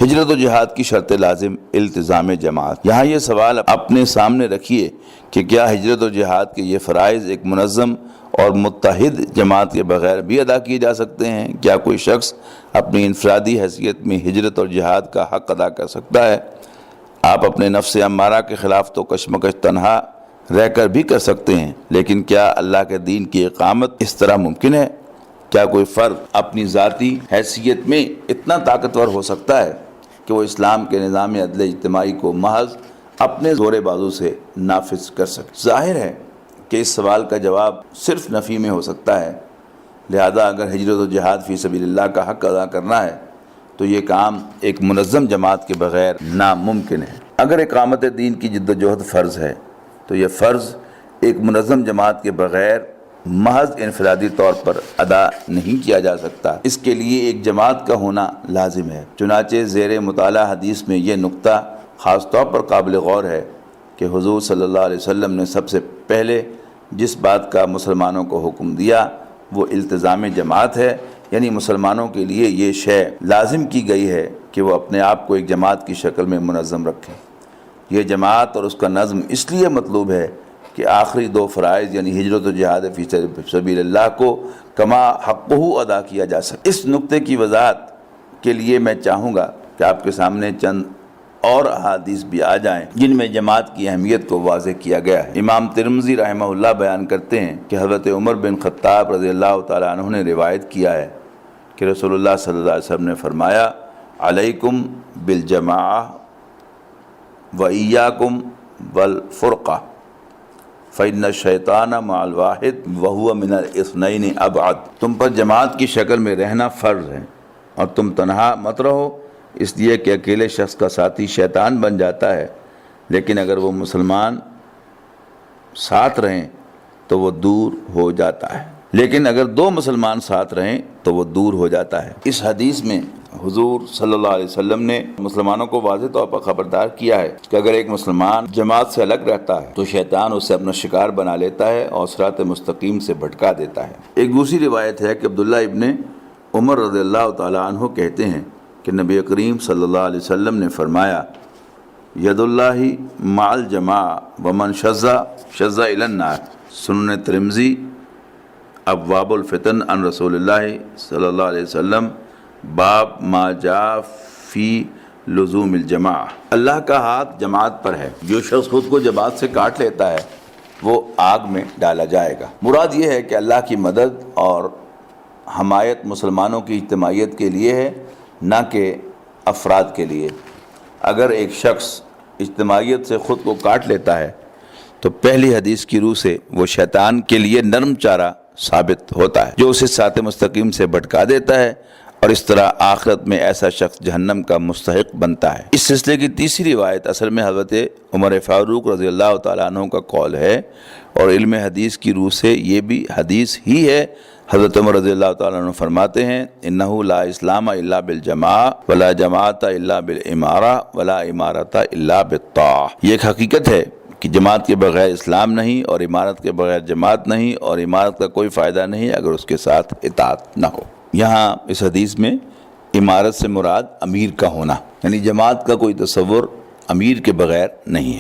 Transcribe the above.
ہجرت و جہاد کی شرط لازم التزام جماعت۔ یہاں یہ سوال اپنے سامنے رکھیے کہ کیا ہجرت و جہاد کے یہ فرائض ایک منظم اور متحد جماعت کے بغیر بھی ادا کیے جا سکتے ہیں؟ کیا کوئی شخص اپنی انفرادی حیثیت میں ہجرت اور جہاد کا حق ادا کر سکتا ہے؟ آپ اپنے نفس امارہ کے خلاف تو کشمکش تنہا رہ کر بھی کر سکتے ہیں، لیکن کیا اللہ کے دین کی اقامت اس طرح ممکن ہے؟ کیا کوئی فرد اپنی ذاتی حیثیت میں اتنا طاقتور ہو سکتا ہے کہ وہ اسلام کے نظام عدل اجتماعی کو محض اپنے زور بازو سے نافذ کر سکے؟ ظاہر ہے کہ اس سوال کا جواب صرف نفی میں ہو سکتا ہے، لہذا اگر ہجرت و جہاد فی سبیل اللہ کا حق ادا کرنا ہے تو یہ کام ایک منظم جماعت کے بغیر ناممکن ہے۔ اگر اقامت دین کی جد و جہد فرض ہے تو یہ فرض ایک منظم جماعت کے بغیر محض انفرادی طور پر ادا نہیں کیا جا سکتا، اس کے لیے ایک جماعت کا ہونا لازم ہے۔ چنانچہ زیر مطالعہ حدیث میں یہ نقطہ خاص طور پر قابل غور ہے کہ حضور صلی اللہ علیہ وسلم نے سب سے پہلے جس بات کا مسلمانوں کو حکم دیا وہ التزام جماعت ہے، یعنی مسلمانوں کے لیے یہ شے لازم کی گئی ہے کہ وہ اپنے آپ کو ایک جماعت کی شکل میں منظم رکھیں۔ یہ جماعت اور اس کا نظم اس لیے مطلوب ہے کہ آخری دو فرائض یعنی ہجرت و جہاد فی سبیل اللہ کو کما حقہ ادا کیا جا سکے۔ اس نقطے کی وضاحت کے لیے میں چاہوں گا کہ آپ کے سامنے چند اور احادیث بھی آ جائیں جن میں جماعت کی اہمیت کو واضح کیا گیا ہے۔ امام ترمذی رحمہ اللہ بیان کرتے ہیں کہ حضرت عمر بن خطاب رضی اللہ تعالیٰ عنہ نے روایت کیا ہے کہ رسول اللہ صلی اللہ علیہ وسلم نے فرمایا، علیکم بالجماعہ وإیاکم والفرقہ فإن الشیطان مع الواحد وہو من الاثنین ابعد۔ تم پر جماعت کی شکل میں رہنا فرض ہے اور تم تنہا مت رہو، اس لیے کہ اکیلے شخص کا ساتھی شیطان بن جاتا ہے، لیکن اگر وہ مسلمان ساتھ رہیں تو وہ دور ہو جاتا ہے، لیکن اگر دو مسلمان ساتھ رہیں تو وہ دور ہو جاتا ہے۔ اس حدیث میں حضور صلی اللہ علیہ وسلم نے مسلمانوں کو واضح طور پر خبردار کیا ہے کہ اگر ایک مسلمان جماعت سے الگ رہتا ہے تو شیطان اسے اپنا شکار بنا لیتا ہے اور صراط مستقیم سے بھٹکا دیتا ہے۔ ایک دوسری روایت ہے کہ عبداللہ ابن عمر رضی اللہ تعالیٰ عنہ کہتے ہیں کہ نبی کریم صلی اللہ علیہ وسلم نے فرمایا، ید اللہ مع الجماع ومن شذ الی النار۔ سنن ترمذی ابواب الفتن عن رسول اللہ صلی اللہ علیہ وسلم باب ما جاء فی لزوم الجماع۔ اللہ کا ہاتھ جماعت پر ہے، جو شخص خود کو جماعت سے کاٹ لیتا ہے وہ آگ میں ڈالا جائے گا۔ مراد یہ ہے کہ اللہ کی مدد اور حمایت مسلمانوں کی اجتماعیت کے لیے ہے، نہ کہ افراد کے لیے۔ اگر ایک شخص اجتماعیت سے خود کو کاٹ لیتا ہے تو پہلی حدیث کی روح سے وہ شیطان کے لیے نرم چارہ ثابت ہوتا ہے جو اسے صراط مستقیم سے بھٹکا دیتا ہے، اور اس طرح آخرت میں ایسا شخص جہنم کا مستحق بنتا ہے۔ اس سلسلے کی تیسری روایت اصل میں حضرت عمر فاروق رضی اللہ تعالیٰ عنہ کا قول ہے، اور علم حدیث کی روح سے یہ بھی حدیث ہی ہے۔ حضرت عمر رضی اللہ تعالیٰ عنہ فرماتے ہیں، انہ لا اسلام الا بالجماع ولا جماعت الا بالامارہ ولا امارۃ الا بالطاعہ۔ یہ ایک حقیقت ہے کہ جماعت کے بغیر اسلام نہیں، اور امارت کے بغیر جماعت نہیں، اور امارت کا کوئی فائدہ نہیں اگر اس کے ساتھ اطاعت نہ ہو۔ یہاں اس حدیث میں امارت سے مراد امیر کا ہونا، یعنی جماعت کا کوئی تصور امیر کے بغیر نہیں ہے۔